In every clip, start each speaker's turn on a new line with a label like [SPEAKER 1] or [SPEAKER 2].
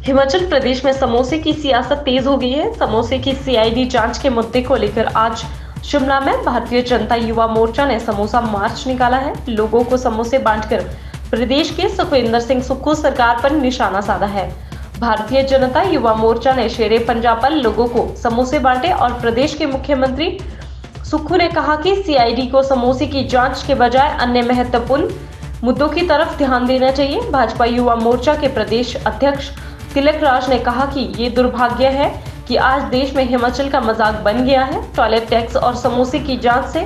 [SPEAKER 1] हिमाचल प्रदेश में समोसे की सियासत तेज हो गई है। समोसे की सीआईडी जांच के मुद्दे को लेकर आज शिमला में भारतीय जनता युवा मोर्चा ने समोसा मार्च निकाला है। लोगों को समोसे बांटकर प्रदेश के सुखविंदर सिंह सुक्खू सरकार पर निशाना साधा है। भारतीय जनता युवा मोर्चा ने शेरे पंजाब पर लोगों को समोसे बांटे और प्रदेश के मुख्यमंत्री सुक्खू ने कहा कि सीआईडी को समोसे की जांच के बजाय अन्य महत्वपूर्ण मुद्दों की तरफ ध्यान देना चाहिए। भाजपा युवा मोर्चा के प्रदेश अध्यक्ष तिलक राज ने कहा कि ये दुर्भाग्य है कि आज देश में हिमाचल का मजाक बन गया है। टॉयलेट टैक्स और समोसे की जांच से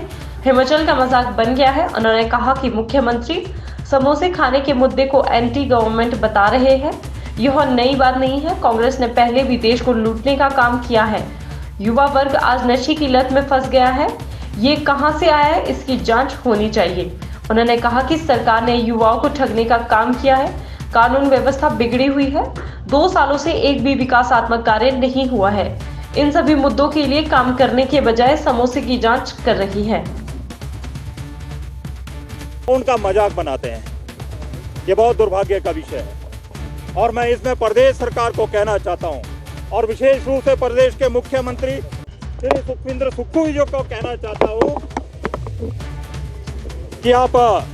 [SPEAKER 1] हिमाचल का मजाक बन गया है। उन्होंने कहा कि मुख्यमंत्री समोसे खाने के मुद्दे को एंटी गवर्नमेंट बता रहे हैं। यह नई बात नहीं है। कांग्रेस ने पहले भी देश को लूटने का काम किया है। युवा वर्ग आज नशे की लत में फंस गया है। ये कहां से आया है, इसकी जांच होनी चाहिए। उन्होंने कहा कि सरकार ने युवाओं को ठगने का काम किया है। कानून व्यवस्था बिगड़ी हुई है। 2 सालों से एक भी विकासात्मक कार्य नहीं हुआ है। इन सभी मुद्दों के लिए काम करने के बजाय समोसे की जांच कर रही है।
[SPEAKER 2] उनका मजाक बनाते हैं, ये बहुत दुर्भाग्य का विषय है। और मैं इसमें प्रदेश सरकार को कहना चाहता हूं और विशेष रूप से प्रदेश के मुख्यमंत्री श्री सुखविंदर सुक्खू जी को कहना चाहता हूं कि आप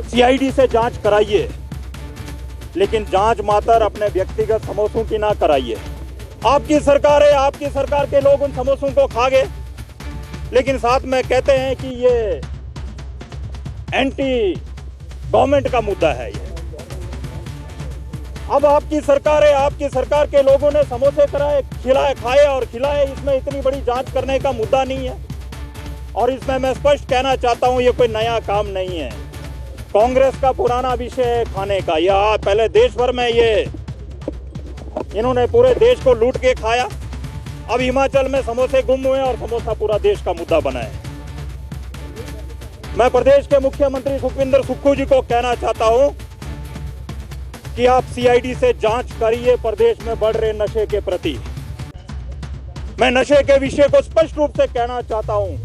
[SPEAKER 2] सीआईडी से जांच कराइए, लेकिन जांच मात्र अपने व्यक्तिगत समोसों की ना कराइए। आपकी सरकार है, आपकी सरकार के लोग उन समोसों को खा गए, लेकिन साथ में कहते हैं कि ये एंटी गवर्नमेंट का मुद्दा है। ये अब आपकी सरकार है, आपकी सरकार के लोगों ने समोसे खाए और खिलाए, इसमें इतनी बड़ी जांच करने का मुद्दा नहीं है। और इसमें मैं स्पष्ट कहना चाहता हूं, ये कोई नया काम नहीं है। कांग्रेस का पुराना विषय है खाने का। यह पहले देश भर में इन्होंने पूरे देश को लूट के खाया। अब हिमाचल में समोसे गुम हुए और समोसा पूरा देश का मुद्दा बना है। मैं प्रदेश के मुख्यमंत्री सुखविंदर सुक्खू जी को कहना चाहता हूं कि आप सीआईडी से जांच करिए प्रदेश में बढ़ रहे नशे के प्रति। मैं नशे के विषय को स्पष्ट रूप से कहना चाहता हूं।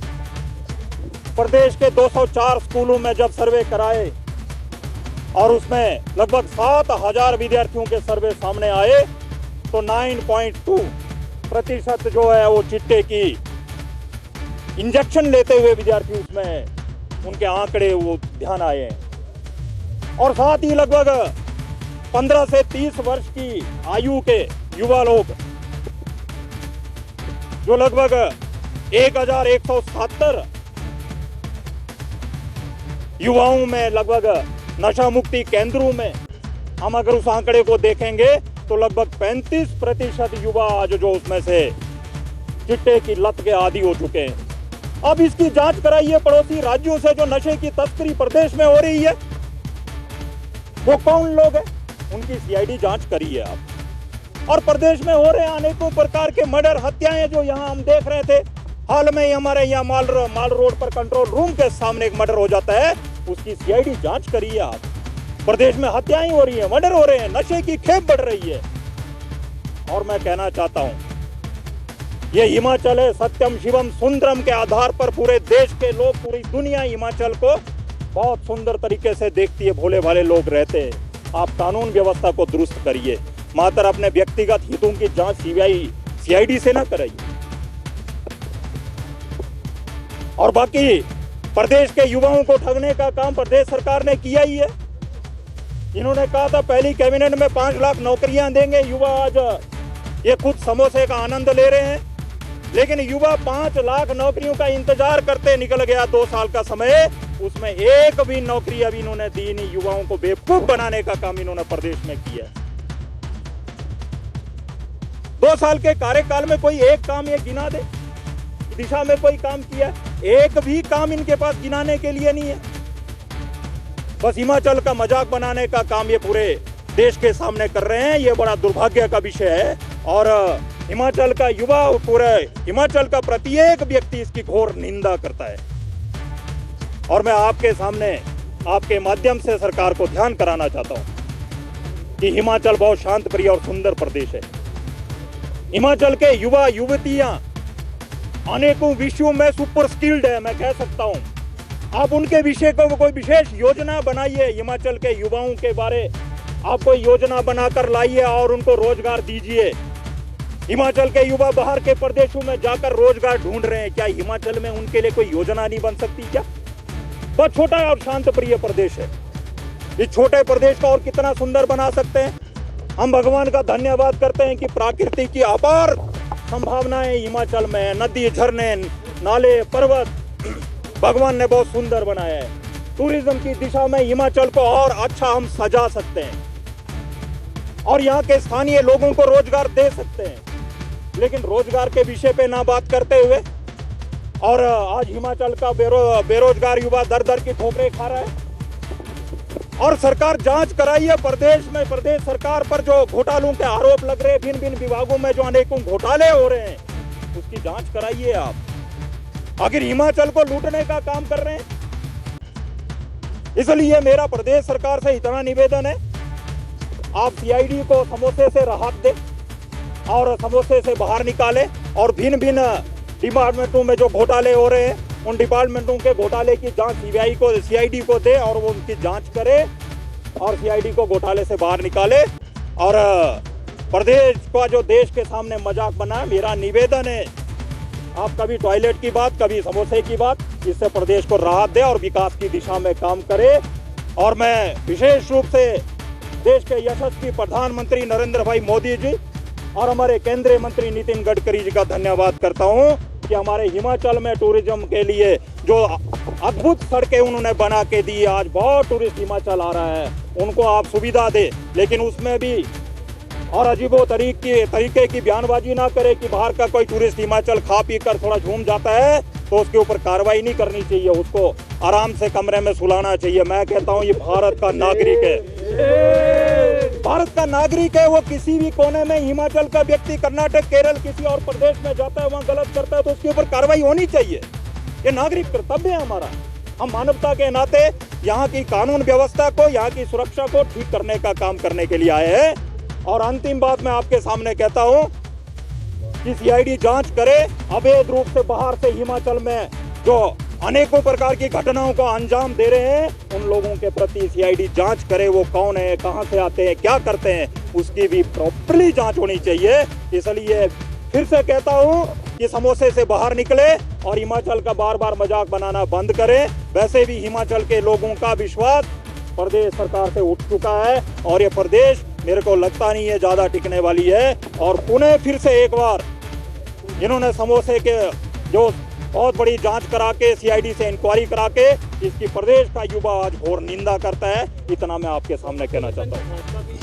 [SPEAKER 2] प्रदेश के 204 स्कूलों में जब सर्वे कराए और उसमें लगभग 7,000 विद्यार्थियों के सर्वे सामने आए तो 9.2% जो है वो चिट्टे की इंजेक्शन लेते हुए विद्यार्थी उसमें उनके आंकड़े वो ध्यान आए हैं। और साथ ही लगभग 15 से 30 वर्ष की आयु के युवा लोग जो लगभग 1177 युवाओं में लगभग नशा मुक्ति केंद्रों में हम अगर उस आंकड़े को देखेंगे तो लगभग 35% युवा आज जो उसमें से चिट्टे की लत के आदी हो चुके हैं। अब इसकी जांच कराइए पड़ोसी राज्यों से जो नशे की तस्करी प्रदेश में हो रही है, वो कौन लोग हैं, उनकी सीआईडी जांच करिए आप। और प्रदेश में हो रहे अनेकों प्रकार के मर्डर, हत्याएं जो यहाँ हम देख रहे थे। हाल में ही हमारे यहाँ माल रोड पर कंट्रोल रूम के सामने एक मर्डर हो जाता है, उसकी सीआईडी जांच करिए आप। प्रदेश में हत्याएं हो रही हैं, मर्डर हो रहे हैं, नशे की खेप बढ़ रही है। और मैं कहना चाहता हूं, ये हिमाचल है सत्यम शिवम सुंदरम के आधार पर पूरे देश के लोग, पूरी दुनिया हिमाचल को बहुत सुंदर तरीके से देखती है। भोले भाले लोग रहते हैं। आप कानून व्यवस्था को दुरुस्त करिए, मात्र अपने व्यक्तिगत हितों की जांच सीआईडी से ना कराइए। और बाकी प्रदेश के युवाओं को ठगने का काम प्रदेश सरकार ने किया ही है। इन्होंने कहा था पहली कैबिनेट में 5 लाख नौकरियां देंगे। युवा आज ये खुद समोसे का आनंद ले रहे हैं, लेकिन युवा 5 लाख नौकरियों का इंतजार करते निकल गया 2 साल का समय। उसमें एक भी नौकरी अभी इन्होंने दी नहीं। युवाओं को बेवकूफ बनाने का काम इन्होंने प्रदेश में किया। 2 साल के कार्यकाल में कोई एक काम ये गिना दे दिशा में कोई काम किया? एक भी काम इनके पास गिनाने के लिए नहीं है। बस हिमाचल का मजाक बनाने का काम ये पूरे देश के सामने कर रहे हैं। ये बड़ा दुर्भाग्य का विषय है और हिमाचल का युवा, पूरे हिमाचल का प्रत्येक व्यक्ति इसकी घोर निंदा करता है। और मैं आपके सामने आपके माध्यम से सरकार को ध्यान कराना चाहता हूं कि हिमाचल बहुत शांत प्रिय और सुंदर प्रदेश है। हिमाचल के युवा युवतियां अनेकों विषयों में सुपर स्किल्ड है, मैं कह सकता हूं। आप उनके विषय को कोई विशेष योजना बनाइए हिमाचल के युवाओं के बारे आप कोई योजना बनाकर लाइए और उनको रोजगार दीजिए। हिमाचल के युवा बाहर के प्रदेशों में जाकर रोजगार ढूंढ रहे हैं, क्या हिमाचल में उनके लिए कोई योजना नहीं बन सकती क्या? बहुत छोटा और शांत प्रिय प्रदेश है, इस छोटे प्रदेश को और कितना सुंदर बना सकते हैं। हम भगवान का धन्यवाद करते हैं कि प्रकृति की अपार संभावनाएं हिमाचल में है। नदी, झरने, नाले, पर्वत भगवान ने बहुत सुंदर बनाया है। टूरिज्म की दिशा में हिमाचल को और अच्छा हम सजा सकते हैं और यहाँ के स्थानीय लोगों को रोजगार दे सकते हैं। लेकिन रोजगार के विषय पे ना बात करते हुए और आज हिमाचल का बेरोजगार युवा दर दर की ठोकरें खा रहा है। और सरकार जांच कराइए प्रदेश में, प्रदेश सरकार पर जो घोटालों के आरोप लग रहे हैं, भिन्न भिन्न विभागों में जो अनेकों घोटाले हो रहे हैं, उसकी जांच कराइए आप। आखिर हिमाचल को लूटने का काम कर रहे हैं। इसलिए मेरा प्रदेश सरकार से इतना निवेदन है, आप सीआईडी को समोसे से राहत दे और समोसे से बाहर निकाले और भिन्न भिन्न डिपार्टमेंटों में जो घोटाले हो रहे हैं उन डिपार्टमेंटों के घोटाले की जांच सीआईडी को दे और वो उनकी जांच करे और सीआईडी को घोटाले से बाहर निकाले। और प्रदेश का जो देश के सामने मजाक बना, मेरा निवेदन है आप कभी टॉयलेट की बात, कभी समोसे की बात, इससे प्रदेश को राहत दे और विकास की दिशा में काम करे। और मैं विशेष रूप से देश के यशस्वी प्रधानमंत्री नरेंद्र भाई मोदी जी और हमारे केंद्रीय मंत्री नितिन गडकरी जी का धन्यवाद करता हूं कि हमारे हिमाचल में टूरिज्म के लिए जो अद्भुत सड़कें उन्होंने बना के दी, आज बहुत टूरिस्ट हिमाचल आ रहा है, उनको आप सुविधा दे। लेकिन उसमें भी और अजीबो तरीके की बयानबाजी ना करे कि बाहर का कोई टूरिस्ट हिमाचल खा पी कर थोड़ा झूम जाता है तो उसके ऊपर कार्रवाई नहीं करनी चाहिए, उसको आराम से कमरे में सुलाना चाहिए। मैं कहता हूँ ये भारत का नागरिक है, भारत का नागरिक है। वो किसी भी कोने में हिमाचल का व्यक्ति, कर्नाटक, केरल, किसी और प्रदेश में जाता है, वहाँ गलत करता है तो उसके ऊपर कार्रवाई होनी चाहिए। ये नागरिक कर्तव्य है हमारा। हम मानवता के नाते यहाँ की कानून व्यवस्था को, यहाँ की सुरक्षा को ठीक करने का काम करने के लिए आए हैं। और अंतिम बात मैं आपके सामने कहता हूँ कि सीआईडी जांच करे, अवैध रूप से बाहर से हिमाचल में जो अनेकों प्रकार की घटनाओं को अंजाम दे रहे हैं उन लोगों के प्रति सीआईडी जांच करे। वो कौन है, कहां से आते हैं, क्या करते हैं, उसकी भी प्रॉपर्ली जांच होनी चाहिए। इसलिए फिर से कहता हूं कि समोसे से बाहर निकले और हिमाचल का बार बार मजाक बनाना बंद करें। वैसे भी हिमाचल के लोगों का विश्वास प्रदेश सरकार से उठ चुका है और ये प्रदेश मेरे को लगता नहीं है ज्यादा टिकने वाली है। और पुनः फिर से एक बार इन्होंने समोसे के जो बहुत बड़ी जांच करा के, सीआईडी से इंक्वायरी करा के, इसकी प्रदेश का युवा आज घोर निंदा करता है। इतना मैं आपके सामने कहना चाहता हूँ।